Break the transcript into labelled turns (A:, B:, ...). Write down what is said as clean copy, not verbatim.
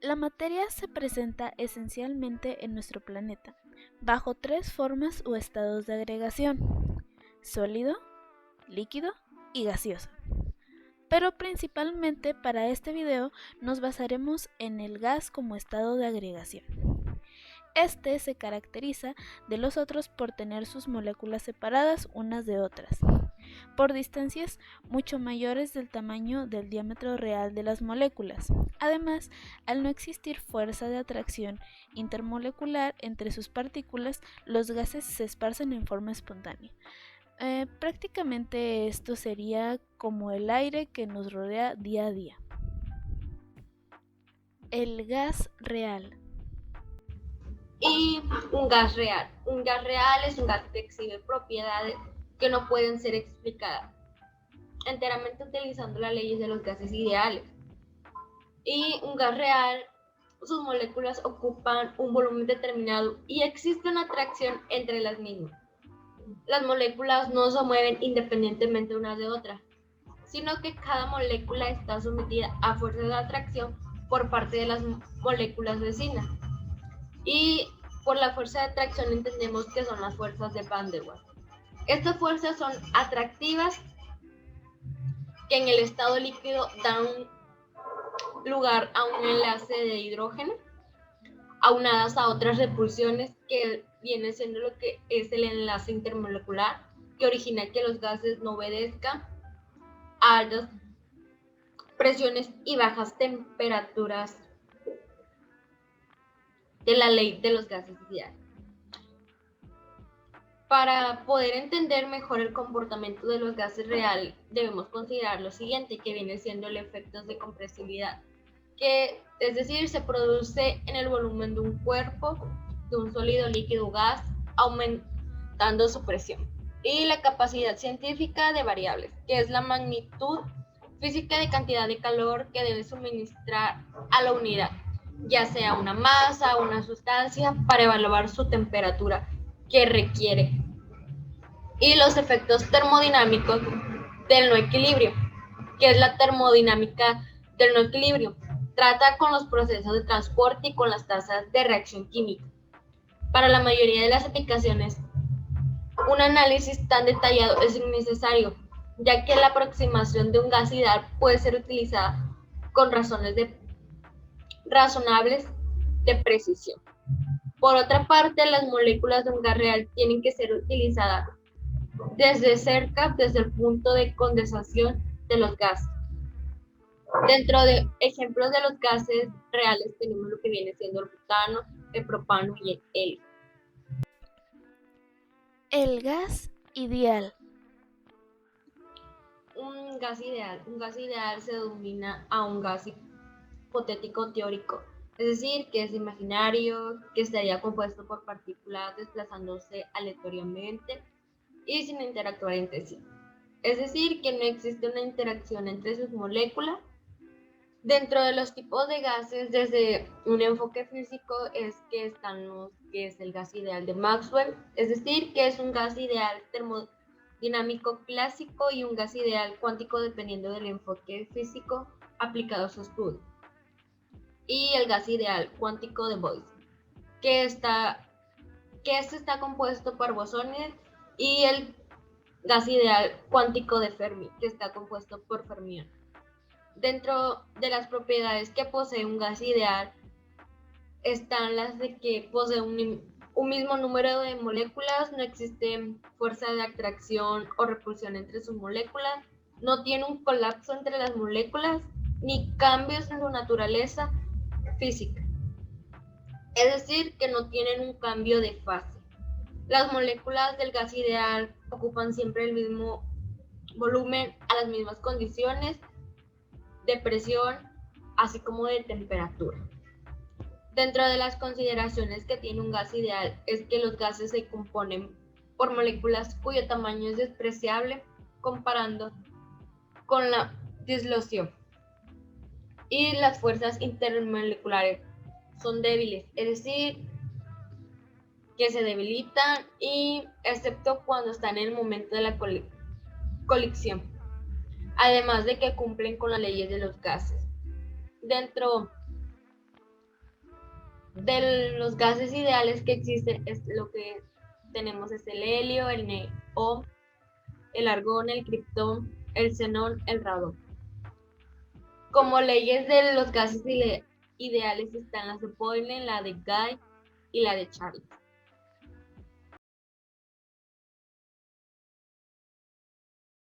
A: La materia se presenta esencialmente en nuestro planeta, bajo tres formas o estados de agregación: sólido, líquido y gaseoso. Pero principalmente para este video nos basaremos en el gas como estado de agregación. Este se caracteriza de los otros por tener sus moléculas separadas unas de otras, por distancias mucho mayores del tamaño del diámetro real de las moléculas. Además, al no existir fuerza de atracción intermolecular entre sus partículas, los gases se esparcen en forma espontánea. Prácticamente esto sería como el aire que nos rodea día a día. El gas real.
B: Y un gas real. Un gas real es un gas que exhibe propiedades que no pueden ser explicadas enteramente utilizando las leyes de los gases ideales. Y un gas real, sus moléculas ocupan un volumen determinado y existe una atracción entre las mismas. Las moléculas no se mueven independientemente unas de otras, sino que cada molécula está sometida a fuerzas de atracción por parte de las moléculas vecinas. Y por la fuerza de atracción entendemos que son las fuerzas de Van der Waals. Estas fuerzas son atractivas, que en el estado líquido dan lugar a un enlace de hidrógeno, aunadas a otras repulsiones que viene siendo lo que es el enlace intermolecular, que origina que los gases no obedezcan a altas presiones y bajas temperaturas de la ley de los gases ideales. Para poder entender mejor el comportamiento de los gases reales, debemos considerar lo siguiente, que viene siendo el efecto de compresibilidad, que es decir, se produce en el volumen de un cuerpo, de un sólido, líquido o gas, aumentando su presión. Y la capacidad científica de variables, que es la magnitud física de cantidad de calor que debe suministrar a la unidad, ya sea una masa o una sustancia, para evaluar su temperatura que requiere. Y los efectos termodinámicos del no equilibrio, que es la termodinámica del no equilibrio. Trata con los procesos de transporte y con las tasas de reacción química. Para la mayoría de las aplicaciones, un análisis tan detallado es innecesario, ya que la aproximación de un gas ideal puede ser utilizada con razonables de precisión. Por otra parte, las moléculas de un gas real tienen que ser utilizadas desde cerca, desde el punto de condensación de los gases. Dentro de ejemplos de los gases reales tenemos lo que viene siendo el butano, el propano y el helio.
A: El gas ideal.
B: Un gas ideal se denomina a un gas hipotético teórico, es decir, que es imaginario, que estaría compuesto por partículas desplazándose aleatoriamente y sin interactuar entre sí. Es decir, que no existe una interacción entre sus moléculas. Dentro de los tipos de gases, desde un enfoque físico, es que es el gas ideal de Maxwell, es decir, que es un gas ideal termodinámico clásico y un gas ideal cuántico dependiendo del enfoque físico aplicado a su estudio. Y el gas ideal cuántico de Boyce, que este está compuesto por bosones, y el gas ideal cuántico de Fermi, que está compuesto por fermiones. Dentro de las propiedades que posee un gas ideal están las de que posee un mismo número de moléculas, no existe fuerza de atracción o repulsión entre sus moléculas, no tiene un colapso entre las moléculas, ni cambios en su naturaleza física. Es decir, que no tienen un cambio de fase. Las moléculas del gas ideal ocupan siempre el mismo volumen a las mismas condiciones de presión, así como de temperatura. Dentro de las consideraciones que tiene un gas ideal es que los gases se componen por moléculas cuyo tamaño es despreciable comparando con la disloción, y las fuerzas intermoleculares son débiles, es decir, que se debilitan, y excepto cuando están en el momento de la colisión, además de que cumplen con las leyes de los gases. Dentro De los gases ideales que existen, es lo que tenemos es el helio, el neón, el argón, el criptón, el xenón, el radón. Como leyes de los gases ideales están las de Boyle, la de Guy y la de Charles.